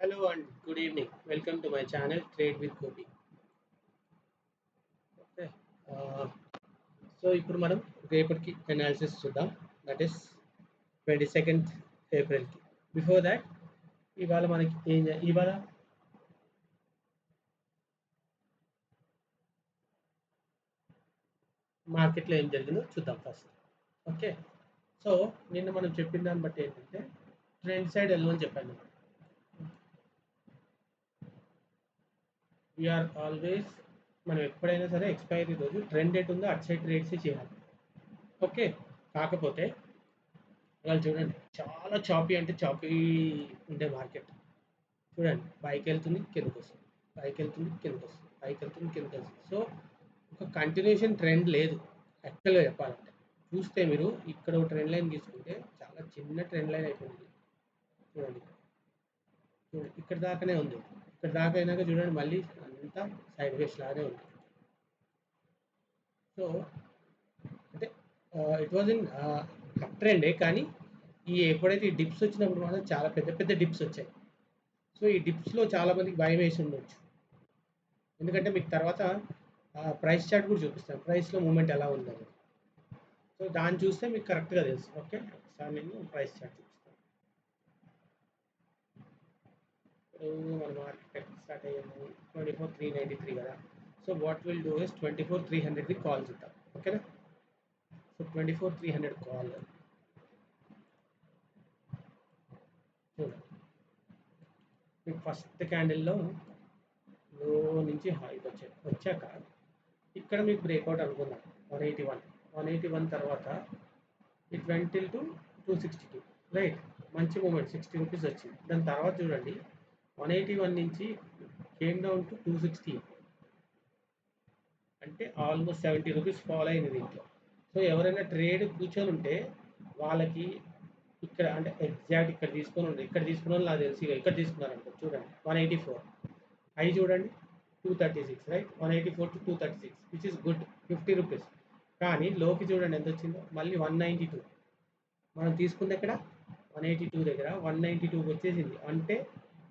Hello and good evening. Welcome to my channel Trade with Gopi. Okay. Uh, ఇప్పుడు మనం రేపటికి analysis చూద్దాం. That is 22nd ఏప్రిల్కి. Before that ఇవాళ మనకి ఇవాళ మార్కెట్లో ఏం జరిగిందో చూద్దాం ఫస్ట్. ఓకే. సో నిన్న మనం చెప్పిన దాన్ని బట్టి ఏంటంటే ట్రెండ్ సైడ్ వెళ్ళమని చెప్పాను. వీఆర్ ఆల్వేస్ మనం ఎప్పుడైనా సరే ఎక్స్పైరీ రోజు ట్రెండ్ ఎటు ఉందో అటు సైడ్ ట్రేడ్స్ చేయాలి. ఓకే. కాకపోతే ఇవాళ చూడండి చాలా చాపీ అంటే చాపీ ఉండే మార్కెట్. చూడండి పైకి వెళ్తుంది కిందకి వస్తుంది, పైకి వెళ్తుంది కిందకి వస్తుంది, పైకి వెళ్తుంది కిందకి వస్తుంది. సో ఒక కంటిన్యూషన్ ట్రెండ్ లేదు యాక్చువల్గా చెప్పాలంటే. చూస్తే మీరు ఇక్కడ ఒక ట్రెండ్ లైన్ తీసుకుంటే చాలా చిన్న ట్రెండ్ లైన్ అయిపోయింది. చూడండి చూడండి ఇక్కడ దాకానే ఉంది. ఇక్కడ దాకా అయినాక చూడండి మళ్ళీ అంతా సైడ్ వేస్ లానే ఉంది. సో అంటే ఇట్ వాజ్ ఇన్ అప్ ట్రెండే, కానీ ఎప్పుడైతే ఈ డిప్స్ వచ్చినప్పుడు మాత్రం చాలా పెద్ద పెద్ద డిప్స్ వచ్చాయి. సో ఈ డిప్స్లో చాలా మందికి భయం వేసి ఉండొచ్చు. ఎందుకంటే మీకు తర్వాత ప్రైస్ చార్ట్ కూడా చూపిస్తాను, ప్రైస్లో మూమెంట్ ఎలా ఉందని. సో దాన్ని చూస్తే మీకు కరెక్ట్గా తెలుసు. ఓకే, ఒకసారి నేను ప్రైస్ చార్ట్ చూపిస్తాను. మన మార్కెట్ స్టార్ట్ అయ్యాము 24,393 కదా. So what will do is 24,300ది కాల్ చూద్దాం. ఓకేనా. సో 24,300 కాల్ చూడండి. మీకు ఫస్ట్ క్యాండిల్లో లో నుంచి హైకి వచ్చాక ఇక్కడ మీకు బ్రేక్అవుట్ అనుకుందాం 181. 181 తర్వాత it went till to 262, right. మంచి మూమెంట్ 60 రూపీస్ వచ్చింది. దాని తర్వాత చూడండి 181 నుంచి కేమ్ డౌన్ టు 260, అంటే ఆల్మోస్ట్ 70 రూపీస్ ఫాలో అయింది దీంట్లో. సో ఎవరైనా ట్రేడ్ కూర్చొని ఉంటే వాళ్ళకి ఇక్కడ అంటే ఎగ్జాక్ట్ ఇక్కడ తీసుకొని ఉండే ఇక్కడ తీసుకున్న వాళ్ళు నాకు తెలిసి ఇక్కడ తీసుకున్నారంట. చూడండి 184 హై చూడండి 236, right. 184 to 236 which is good, 50 rupees. కానీ లోకి చూడండి ఎంత వచ్చిందో, మళ్ళీ 192. మనం తీసుకుంది ఎక్కడ 182 దగ్గర 192కి వచ్చేసింది. అంటే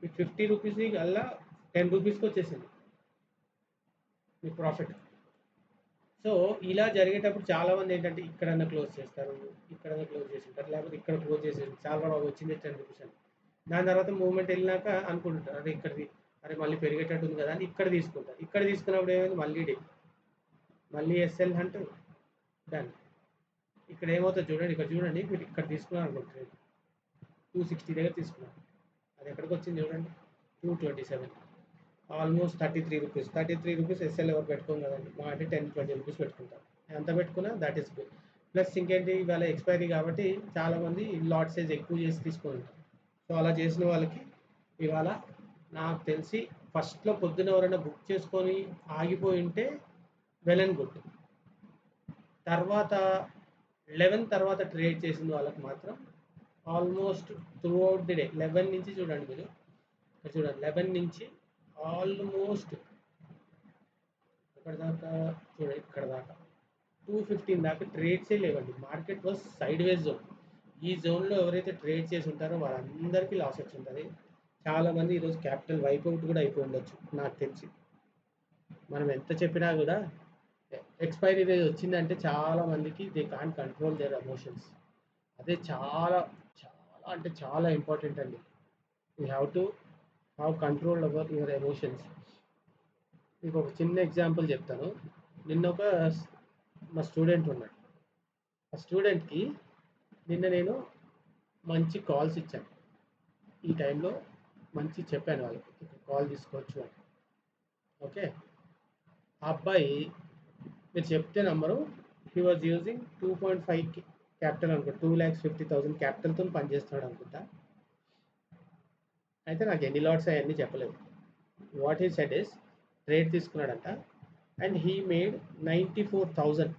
మీకు 50 రూపీస్ అలా 10 రూపీస్కి వచ్చేసింది మీ ప్రాఫిట్. సో ఇలా జరిగేటప్పుడు చాలా మంది ఏంటంటే ఇక్కడన్నా క్లోజ్ చేస్తారు, ఇక్కడన్నా క్లోజ్ చేసింటారు, లేకపోతే ఇక్కడ క్లోజ్ చేసేది చాలా బాగా వచ్చింది 10 రూపీస్ అని. దాని తర్వాత మూవ్మెంట్ వెళ్ళినాక అనుకుంటుంటారు అరే ఇక్కడిది, అరే మళ్ళీ పెరిగేటట్టు ఉంది కదా అని ఇక్కడ తీసుకుంటారు. ఇక్కడ తీసుకున్నప్పుడు ఏమైంది, మళ్ళీ డే, మళ్ళీ ఎస్ఎల్ అంటే డన్. ఇక్కడ ఏమవుతుంది చూడండి, ఇక్కడ చూడండి మీరు ఇక్కడ తీసుకున్నారు అనుకుంటారు 260 దగ్గర తీసుకున్నారు, అది ఎక్కడికి వచ్చింది చూడండి 227, ఆల్మోస్ట్ 33 రూపీస్. 33 రూపీస్ ఎస్ఎల్ ఎవరు పెట్టుకోం కదండి, మా అంటే 10-20 రూపీస్ పెట్టుకుంటారు. ఎంత పెట్టుకున్నా దట్ ఈస్ గుడ్. ప్లస్ ఇంకేంటి ఇవాళ ఎక్స్పైరీ కాబట్టి చాలామంది లాట్ సైజ్ ఎక్కువ చేసి తీసుకొని ఉంటారు. సో అలా చేసిన వాళ్ళకి ఇవాళ నాకు తెలిసి ఫస్ట్లో పొద్దున ఎవరైనా బుక్ చేసుకొని ఆగిపోయి ఉంటే వెల్ అండ్ గుడ్. తర్వాత 11 తర్వాత ట్రేడ్ చేసిన వాళ్ళకి మాత్రం almost through out the day 11 నుంచి చూడండి మీరు ఇక్కడ చూడండి 11 నుంచి ఆల్మోస్ట్ ఇక్కడ దాకా చూడండి, ఇక్కడ దాకా 215 దాకా ట్రేడ్సే లేవండి. Market was side ways zone. ఈ జోన్లో ఎవరైతే ట్రేడ్ చేసి ఉంటారో వాళ్ళందరికీ లాస్ వచ్చి ఉంటుంది. చాలామంది ఈరోజు క్యాపిటల్ వైప్అవుట్ కూడా అయిపోయి ఉండొచ్చు నాకు తెలిసి. మనం ఎంత చెప్పినా కూడా ఎక్స్పైరీ రేజ్ వచ్చిందంటే చాలా మందికి they can't control there emotions. అదే చాలా చాలా అంటే చాలా ఇంపార్టెంట్ అండి. You have to have control over your emotions. మీకు ఒక చిన్న ఎగ్జాంపుల్ చెప్తాను. నిన్న మా స్టూడెంట్ ఉన్నాడు. ఆ స్టూడెంట్కి నిన్న నేను మంచి కాల్స్ ఇచ్చాను. ఈ టైంలో మంచి చెప్పాను వాళ్ళకి కాల్ తీసుకోవచ్చు అని. ఓకే. ఆ అబ్బాయి మీరు చెప్తే నమ్మరు, హీ వాజ్ యూజింగ్ 2.5 క్యాపిటల్ అనుకుంటా, 2,50,000 క్యాపిటల్తో పనిచేస్తున్నాడు అనుకుంటా. అయితే నాకు ఎన్ని లాట్స్ అవన్నీ చెప్పలేదు. What he said is trade తీసుకున్నాడంట and he made 94,000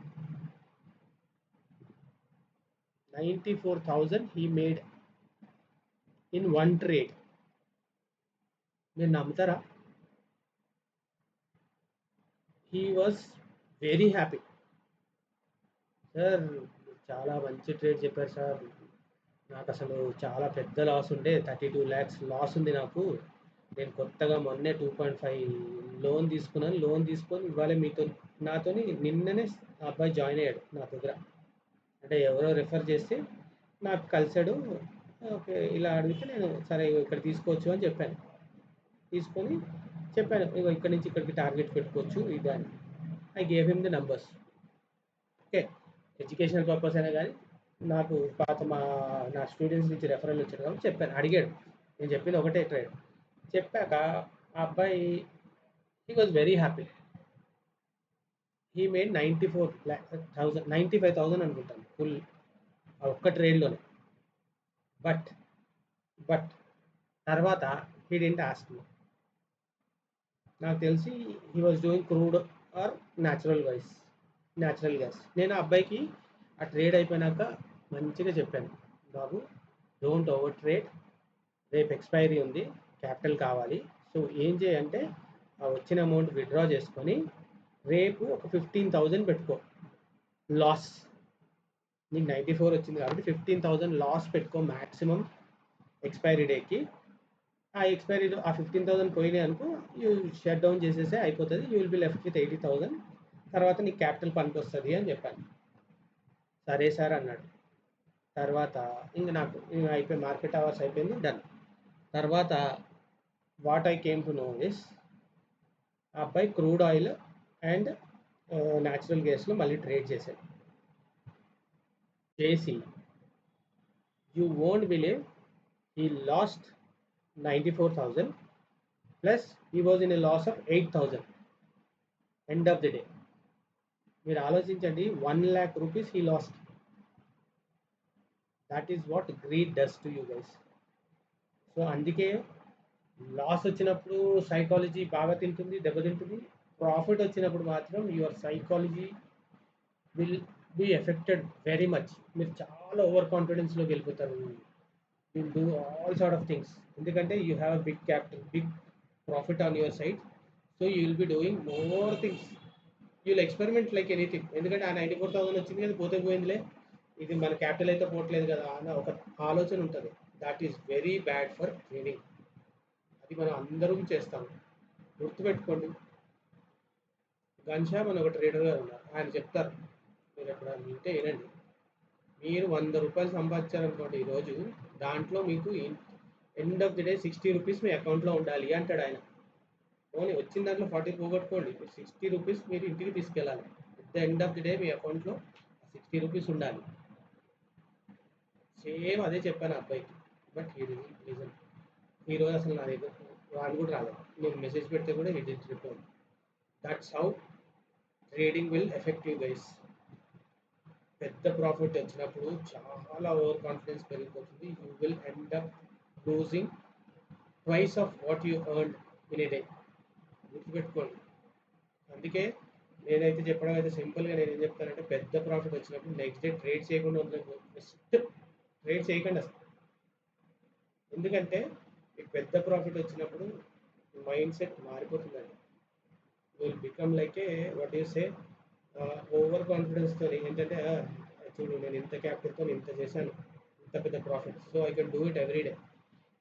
he made in one trade. మీరు నమ్ముతారా? He was very happy. Sir చాలా మంచి ట్రేడ్ చెప్పారు సార్, నాకు అసలు చాలా పెద్ద లాస్ ఉండే 32 lakhs లాస్ ఉంది నాకు. నేను కొత్తగా మొన్నే 2.5 లోన్ తీసుకున్నాను. లోన్ తీసుకొని ఇవాళ నాతోని నిన్ననే ఆ అబ్బాయి జాయిన్ అయ్యాడు నా దగ్గర. అంటే ఎవరో రిఫర్ చేస్తే నాకు కలిసాడు. ఓకే. ఇలా అడిగితే నేను సరే ఇగో ఇక్కడ తీసుకోవచ్చు అని చెప్పాను. తీసుకొని చెప్పాను. ఇగో ఇక్కడి నుంచి ఇక్కడికి టార్గెట్ పెట్టుకోవచ్చు ఇది అని. I gave him the numbers. Okay. Educational purpose అయినా గానీ నాకు నా స్టూడెంట్స్ నుంచి రెఫరల్ వచ్చాడు కాబట్టి చెప్పాను. అడిగాడు. నేను చెప్పింది ఒకటే ట్రేడ్. చెప్పాక ఆ అబ్బాయి he was very happy. He made 95,000 అనుకుంటాను ఫుల్ ఆ ఒక్క ట్రేడ్‌లోనే. బట్, బట్ తర్వాత హీ డిడ్ంట్ ఆస్క్ మీ. నాకు తెలిసి he was doing crude or natural gas. నేను ఆ అబ్బాయికి ఆ ట్రేడ్ అయిపోయినాక మంచిగా చెప్పాను. బాబు డోంట్ ఓవర్ ట్రేడ్. రేపు ఎక్స్‌పైరీ ఉంది. క్యాపిటల్ కావాలి. సో ఏం చేయంటే ఆ వచ్చిన అమౌంట్ విత్‌డ్రా చేసుకొని రేపు ఒక 15,000 పెట్టుకో. లాస్. నీకు 94 వచ్చింది కాబట్టి 15,000 లాస్ పెట్టుకో మాక్సిమం ఎక్స్‌పైరీ డేకి. ఆ ఎక్స్‌పైరీలో ఆ 15,000 పోయినాయి అనుకో యూ షట్ డౌన్ చేసేస్తే అయిపోతది. You will be left with 80,000. తర్వాత నీకు క్యాపిటల్ పనికొస్తది అని చెప్పాను. సరే సార్ అన్నాడు. తర్వాత ఇంక అయిపోయి మార్కెట్ అవర్స్ అయిపోయింది. డన్. తర్వాత what I came to know this ఆ అబ్బాయి క్రూడ్ ఆయిల్ అండ్ న్యాచురల్ గ్యాస్‌లో మళ్ళీ ట్రేడ్ చేశాడు. చేసి you won't believe he lost 94,000 plus he was in a loss of 8,000 end of the day. మీరు ఆలోచించండి 1 lakh rupees he lost. That is what greed does to you guys. So అందుకే loss వచ్చినప్పుడు psychology బాగా తింటుంది, దెబ్బతింటుంది. Profit వచ్చినప్పుడు మాత్రం your psychology will be affected very much. మీరు చాలా ఓవర్ కాన్ఫిడెన్స్లోకి వెళ్ళిపోతారు. Will do all sort of things. ఎందుకంటే you have a big capital, big profit on your side. So you will be doing more things. You will experiment like anything. ఎందుకంటే ఆ 94,000 వచ్చింది కదా, పోతే పోయిందిలే, ఇది మన క్యాపిటల్ అయితే పోవట్లేదు కదా అన్న ఒక ఆలోచన ఉంటుంది. That is very bad for trading. అది మనం అందరం చేస్తాము. గుర్తుపెట్టుకోండి. ఘన్శ్యామ్ అని ఒక ట్రేడర్ గారు ఉన్నారు. ఆయన చెప్తారు, మీరు ఎక్కడ వింటే వినండి. మీరు 100 రూపాయలు సంపాదించారనుకోండి ఈరోజు, దాంట్లో మీకు end of the day 60 rupees మీ అకౌంట్లో ఉండాలి అంటాడు ఆయన. పోనీ వచ్చిన దాంట్లో 40 పోగొట్టుకోండి, 60 రూపీస్ మీరు ఇంటికి తీసుకెళ్ళాలి. At the end of the day మీ అకౌంట్లో 60 రూపీస్ ఉండాలి. సేమ్ అదే చెప్పాను ఆ అబ్బాయికి. బట్ రీజన్ ఈరోజు అసలు నా దగ్గర వాడు కూడా రాలేదు. నేను మెసేజ్ పెడితే కూడా he did reply. That's how trading will effect you guys. పెద్ద ప్రాఫిట్ వచ్చినప్పుడు చాలా ఓవర్ కాన్ఫిడెన్స్ పెరిగిపోతుంది. You will end up losing twice of what you earned in a day. గుర్తుపెట్టుకోండి. అందుకే నేనైతే చెప్పడం అయితే సింపుల్గా నేను ఏం చెప్తానంటే, పెద్ద ప్రాఫిట్ వచ్చినప్పుడు నెక్స్ట్ డే ట్రేడ్ చేయకుండా ఉండదు. ఫస్ట్ ట్రేడ్ చేయకండి అసలు. ఎందుకంటే మీకు పెద్ద ప్రాఫిట్ వచ్చినప్పుడు మైండ్ సెట్ మారిపోతుందండి. Will become like a what you say over కాన్ఫిడెన్స్తో. ఏంటంటే చూడు నేను ఇంత క్యాపిటల్తో ఇంత చేశాను, ఇంత పెద్ద profit, so I can do it every day.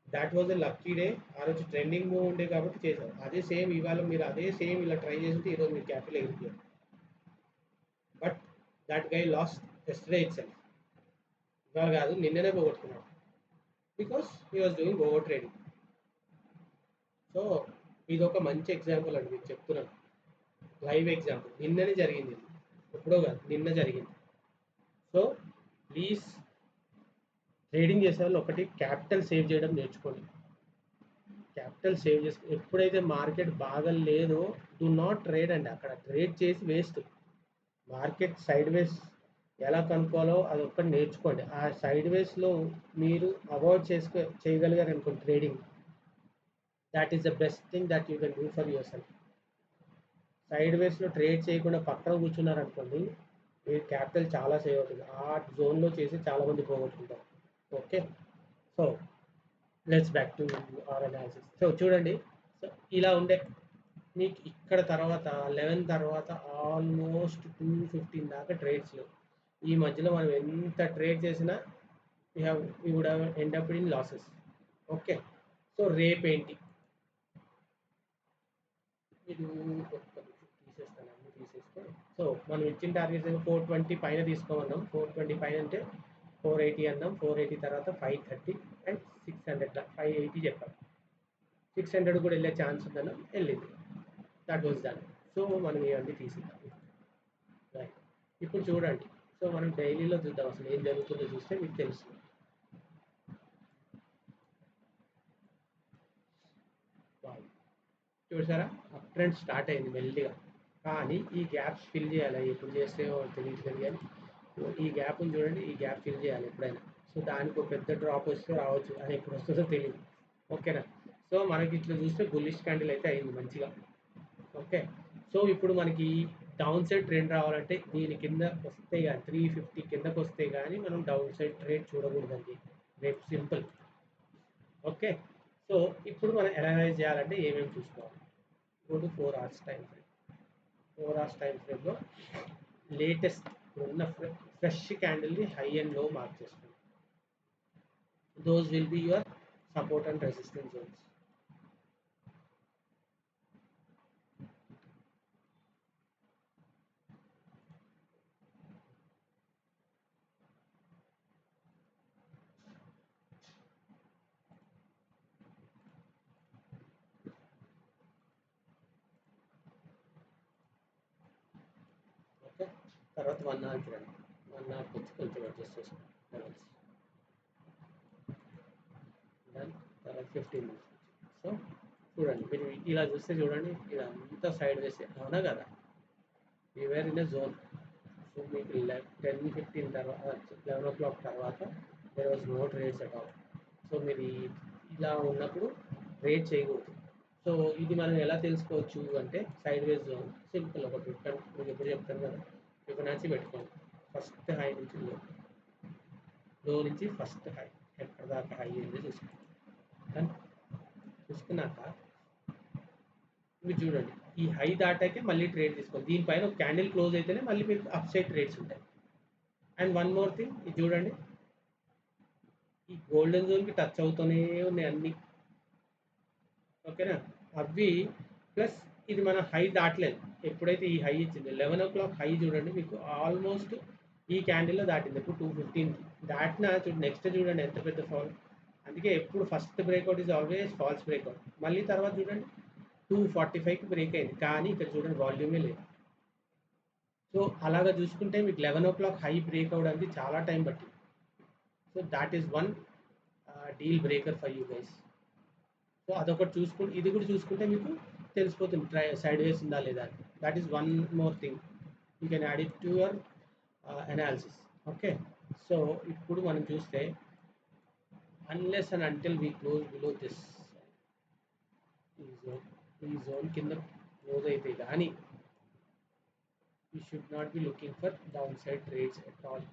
That was a lucky day. ఆ రోజు ట్రెండింగ్ మూవ్ ఉండే కాబట్టి చేశారు. అదే సేమ్ ఇవాళ మీరు అదే సేమ్ ఇలా ట్రై చేస్తుంటే ఈరోజు మీరు క్యాపిటల్ ఎగిరిపోయారు. But that guy lost yesterday itself. ఇవాళ కాదు, నిన్ననే పోగొట్టుకున్నాడు. Because he was doing over trading. So ఇది ఒక మంచి ఎగ్జాంపుల్ అండి మీకు చెప్తున్నాను. Live example. నిన్ననే జరిగింది ఇది, ఎప్పుడో కాదు, నిన్న జరిగింది. సో ప్లీజ్ ట్రేడింగ్ చేసే వాళ్ళు ఒకటి క్యాపిటల్ సేవ్ చేయడం నేర్చుకోండి. క్యాపిటల్ సేవ్ చేసి ఎప్పుడైతే మార్కెట్ బాగా లేదో డు నాట్ ట్రేడ్ అండి. అక్కడ ట్రేడ్ చేసి వేస్ట్. మార్కెట్ సైడ్ వేస్ ఎలా కనుక్కోవాలో అది ఒక్కటి నేర్చుకోండి. ఆ సైడ్ వేస్లో మీరు అవాయిడ్ చేయగలిగారు అనుకోండి trading, that is the best thing that you can do for yourself. Side వేస్లో ట్రేడ్ చేయకుండా పక్కన కూర్చున్నారనుకోండి, మీ క్యాపిటల్ చాలా సేవ్ అవుతుంది. ఆ జోన్లో చేసి చాలామంది పోగొట్టుకుంటారు. Okay. So let's back to our analysis. So చూడండి, సో ఇలా ఉండే మీకు ఇక్కడ తర్వాత 11 తర్వాత ఆల్మోస్ట్ 215 దాకా ట్రేడ్స్ లేవు. ఈ మధ్యలో మనం ఎంత ట్రేడ్ చేసినా we would have end up in losses. Okay. So రేపేంటి? మీరు ఒక్క నిమిషం తీసేస్తాను, అన్ని తీసేస్తే. సో మనం ఇచ్చిన టార్గెట్స్ ఏమో 420 పైన తీసుకోమన్నాం. 420 పైన అంటే 480 అన్నాం. 480 తర్వాత 530 అండ్ 600 580 చెప్పాం. 600 కూడా వెళ్ళే ఛాన్స్ ఉందన్నాం, వెళ్ళింది. That was done. సో మనం ఇవన్నీ తీసేద్దాం. రైట్. ఇప్పుడు చూడండి. సో మనం డైలీలో చూద్దాం అసలు ఏం జరుగుతుందో చూస్తే మీకు తెలుస్తుంది. చూసారా, అప్ ట్రెండ్ స్టార్ట్ అయింది మెల్లిగా. కానీ ఈ గ్యాప్స్ ఫిల్ చేయాలి, ఎప్పుడు చేస్తేమో తెలియట్లేదు కానీ ఈ గ్యాప్ని చూడండి, ఈ గ్యాప్ ఫిల్ చేయాలి ఎప్పుడైనా. సో దానికి ఒక పెద్ద డ్రాప్ వస్తే రావచ్చు, అది ఎప్పుడు వస్తుందో తెలియదు. ఓకేనా. సో మనకి ఇట్లా చూస్తే బుల్లిష్ క్యాండిల్ అయితే అయింది మంచిగా. ఓకే. సో ఇప్పుడు మనకి డౌన్ సైడ్ ట్రెండ్ రావాలంటే దీని కింద వస్తే కానీ 350 కిందకు వస్తే కానీ మనం డౌన్ సైడ్ ట్రేడ్ చూడకూడదండి. రేపు సింపుల్. ఓకే. సో ఇప్పుడు మనం అనలైజ్ చేయాలంటే ఏమేమి చూసుకోవాలి. Go to 4 hours time frame. 4 hours time ఫ్రేమ్లో లేటెస్ట్ ఉన్న ఫ్రెష్ క్యాండిల్ని హై అండ్ లో మార్క్ చేసుకోండి. Those will be your support and resistance zones. Okay. తర్వాత 1 అవర్కి రండి. 1 అవర్కి వచ్చి కొంచెం అడ్జస్ట్ చేసుకోండి లెవెల్స్. దాని తర్వాత 15 మినిట్స్. సో చూడండి, మీరు ఇలా చూస్తే చూడండి, ఇదంతా సైడ్ వేస్తే అవునా కదా, where in a zone. So మీకు 10-15 తర్వాత 11 o'clock తర్వాత there was no trades at all. So మీరు ఇలా ఉన్నప్పుడు ట్రేడ్ చేయకూడదు. సో ఇది మనం ఎలా తెలుసుకోవచ్చు అంటే సైడ్ వేస్ జోన్ సింపుల్. ఒకటి మీకు ఎప్పుడు చెప్తాను కదా, ఫిబొనాచి పెట్టుకోండి. ఫస్ట్ హై నుంచి లో, లో నుంచి ఫస్ట్ హై, ఎక్కడ దాకా హై ఉంది చూసుకోండి. కానీ చూసుకున్నాక మీరు చూడండి, ఈ హై దాటాకే మళ్ళీ ట్రేడ్ తీసుకోండి. దీనిపైన ఒక క్యాండిల్ క్లోజ్ అయితేనే మళ్ళీ మీకు అప్ సైడ్ ట్రేడ్స్ ఉంటాయి. అండ్ వన్ మోర్ థింగ్, ఇది చూడండి, ఈ గోల్డెన్ జోన్కి టచ్ అవుతూనే ఉన్నాయి అన్ని. ఓకేనా. అవి ప్లస్ ఇది మన హై దాటలేదు. ఎప్పుడైతే ఈ హై ఇచ్చింది 11 o'clock హై చూడండి, మీకు ఆల్మోస్ట్ ఈ క్యాండిల్లో దాటింది. ఇప్పుడు 215 దాటిన చూడండి, నెక్స్ట్ చూడండి ఎంత పెద్ద ఫాల్. అందుకే ఎప్పుడు first breakout is always false breakout. మళ్ళీ తర్వాత చూడండి 245కి బ్రేక్ అయింది, కానీ ఇక్కడ చూడండి వాల్యూమే లేదు. సో అలాగా చూసుకుంటే మీకు 11 o'clock హై బ్రేక్ అవ్వడానికి చాలా టైం పట్టింది. So that is one deal breaker for you guys. So అదొకటి చూసుకుంటే, ఇది కూడా చూసుకుంటే మీకు తెలిసిపోతుంది సైడ్ వేస్ ఉందా లేదా. That is one more thing you can add it to your analysis. Okay. So ఇప్పుడు మనం చూస్తే unless and until we close below this, ఈ జోన్ కింద క్లోజ్ అయితే కానీ you should not be looking for down side trades at all.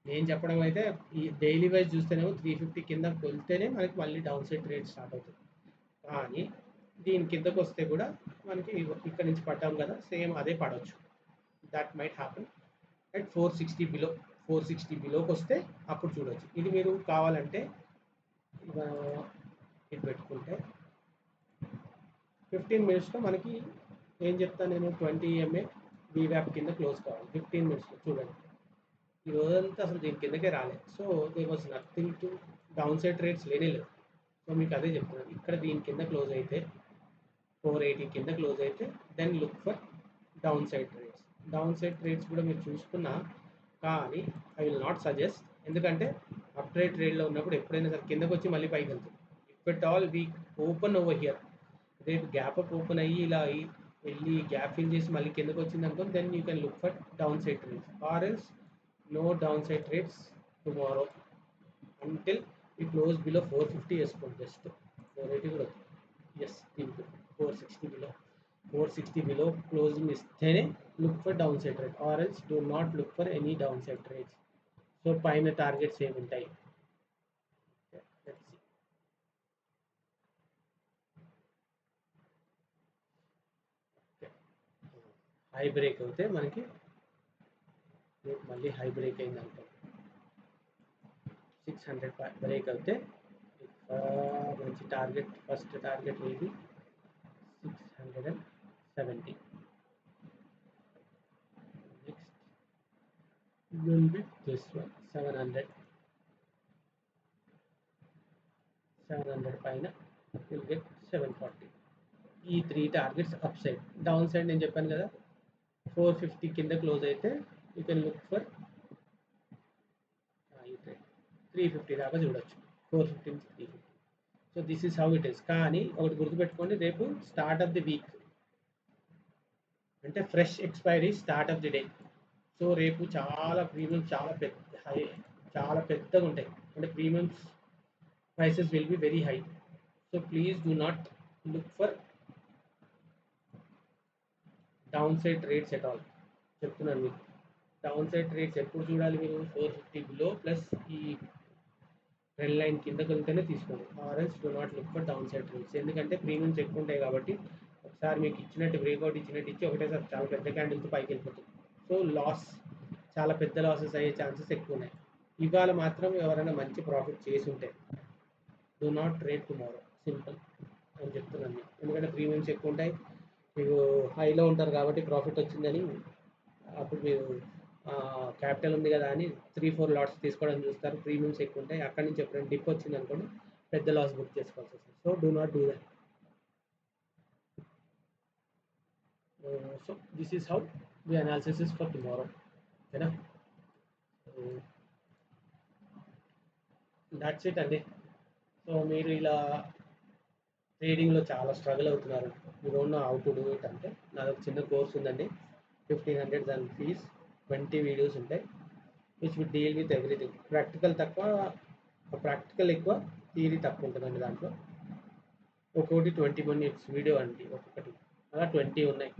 నేను చెప్పడం అయితే ఈ డైలీ వైజ్ చూస్తేనేమో 350 కింద వెళ్తేనే మనకి మళ్ళీ డౌన్ సైడ్ ట్రేడ్ స్టార్ట్ అవుతుంది. కానీ దీని కిందకు వస్తే కూడా మనకి ఇక్కడ నుంచి పడ్డాం కదా, సేమ్ అదే పడవచ్చు. That might happen at 460 below. 460 బిలోకి వస్తే అప్పుడు చూడవచ్చు. ఇది మీరు కావాలంటే ఇది పెట్టుకుంటే 15 మినిట్స్లో మనకి ఏం చెప్తాను నేను, 20 EMA వీవ్యాప్ కింద క్లోజ్ కావాలి 15 మినిట్స్లో. చూడండి, ఈ రోజంతా అసలు దీని కిందకే రాలేదు. So they was nothing to down side trades లేనే లేదు. సో మీకు అదే చెప్తున్నాను, ఇక్కడ దీని కింద క్లోజ్ అయితే 480 కింద క్లోజ్ అయితే then look for down side trades. Down side trades కూడా మీరు చూసుకున్నా, కానీ ఐ విల్ నాట్ సజెస్ట్. ఎందుకంటే అప్ ట్రేడ్లో ఉన్నప్పుడు ఎప్పుడైనా సరే కిందకు వచ్చి మళ్ళీ పైకి వెళ్తుంది. If at all we open over here, రేపు గ్యాప్ అప్ ఓపెన్ అయ్యి ఇలా వెళ్ళి గ్యాప్ ఫిల్ చేసి మళ్ళీ కిందకు వచ్చింది అనుకో, then you can look for down side trades. Or else no downside trades tomorrow until we close below 450 వేసుకోండి. జస్ట్ 480 కూడా ఎస్ దీనికి 460 బిలో. 460 బిలో క్లోజింగ్ ఇస్తేనే look for down side trade, or else do not look for any down side trades. So పైన targets ఏముంటాయి, high break అవుతే మనకి మళ్ళీ high break అయింది అనుకో, 600 బ్రేక్ అవుతే మంచి టార్గెట్, ఫస్ట్ టార్గెట్ ఇది 660. 70. Next will be this one 700. 700 పైన విల్ గెట్ 740. ఈ 3 targets up side. Down side నేను చెప్పాను కదా 450 కింద క్లోజ్ అయితే యూ కెన్ లుక్ ఫర్ 350 దాకా చూడొచ్చు. 450 నుంచి 350. So this is how it is. కానీ ఒకటి గుర్తుపెట్టుకోండి, రేపు స్టార్ట్ ఆఫ్ ది వీక్ అంటే fresh expiry start of the day. So రేపు చాలా ప్రీమియం చాలా పెద్దగా ఉంటాయి. అంటే premiums prices will be very high. So please do not look for down side trades at all. చెప్తున్నాను మీకు, డౌన్ సైడ్ ట్రేడ్స్ ఎప్పుడు చూడాలి మీరు 450 బిలో ప్లస్ ఈ ట్రెండ్ లైన్ కిందకి వెళ్తేనే తీసుకోండి. ఆర్ఎల్స్ do not look for down side trades. ఎందుకంటే ప్రీమియమ్స్ ఎక్కువ ఉంటాయి కాబట్టి ఒకసారి మీకు ఇచ్చినట్టు బ్రేక్అవుట్ ఇచ్చినట్టు ఇచ్చి ఒకటేసారి చాలా పెద్ద క్యాండిల్తో పైకి వెళ్ళిపోతుంది. సో చాలా పెద్ద లాసెస్ అయ్యే ఛాన్సెస్ ఎక్కువ ఉన్నాయి. ఇవాళ మాత్రం ఎవరైనా మంచి ప్రాఫిట్ చేసి ఉంటే do not trade tomorrow, simple అని చెప్తున్నాను మీకు. ఎందుకంటే ప్రీమియమ్స్ ఎక్కువ ఉంటాయి, మీకు హైలో ఉంటారు కాబట్టి ప్రాఫిట్ వచ్చిందని అప్పుడు మీరు క్యాపిటల్ ఉంది కదా అని 3-4 లాట్స్ తీసుకోవడం చూస్తారు. ప్రీమియమ్స్ ఎక్కువ ఉంటాయి, అక్కడి నుంచి ఎప్పుడైనా డిప్ వచ్చింది అనుకోండి పెద్ద లాస్ బుక్ చేసుకోవాల్సి వస్తుంది. So do not do that. So this is how the analysis is for tomorrow. ఓకేనా? దాట్స్ ఇట్ అండి. సో మీరు ఇలా ట్రేడింగ్లో చాలా స్ట్రగుల్ అవుతున్నారు, you don't know how to do it అంటే నాది ఒక చిన్న కోర్స్ ఉందండి. 1500 దాని ఫీజ్, 20 వీడియోస్ ఉంటాయి which will deal with everything. Practical ఎక్కువ, థియరీ తక్కువ ఉంటుందండి దాంట్లో. ఒక్కొక్కటి 20 minutes వీడియో అండి ఒక్కొక్కటి, అలా 20 ఉన్నాయి.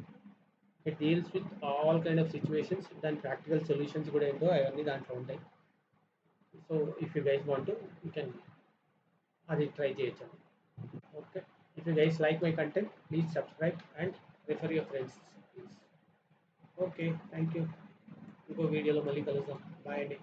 It deals with all kind of situations. దాని ప్రాక్టికల్ సొల్యూషన్స్ కూడా ఏంటో అవన్నీ దాంట్లో ఉంటాయి. So if you guys want you can అది ట్రై చేయొచ్చు. Okay. If you guys like my content, please subscribe and refer your friends, please. Okay, thank you. ఇంకో వీడియోలో మళ్ళీ కలుద్దాం. బాయ్ అండి.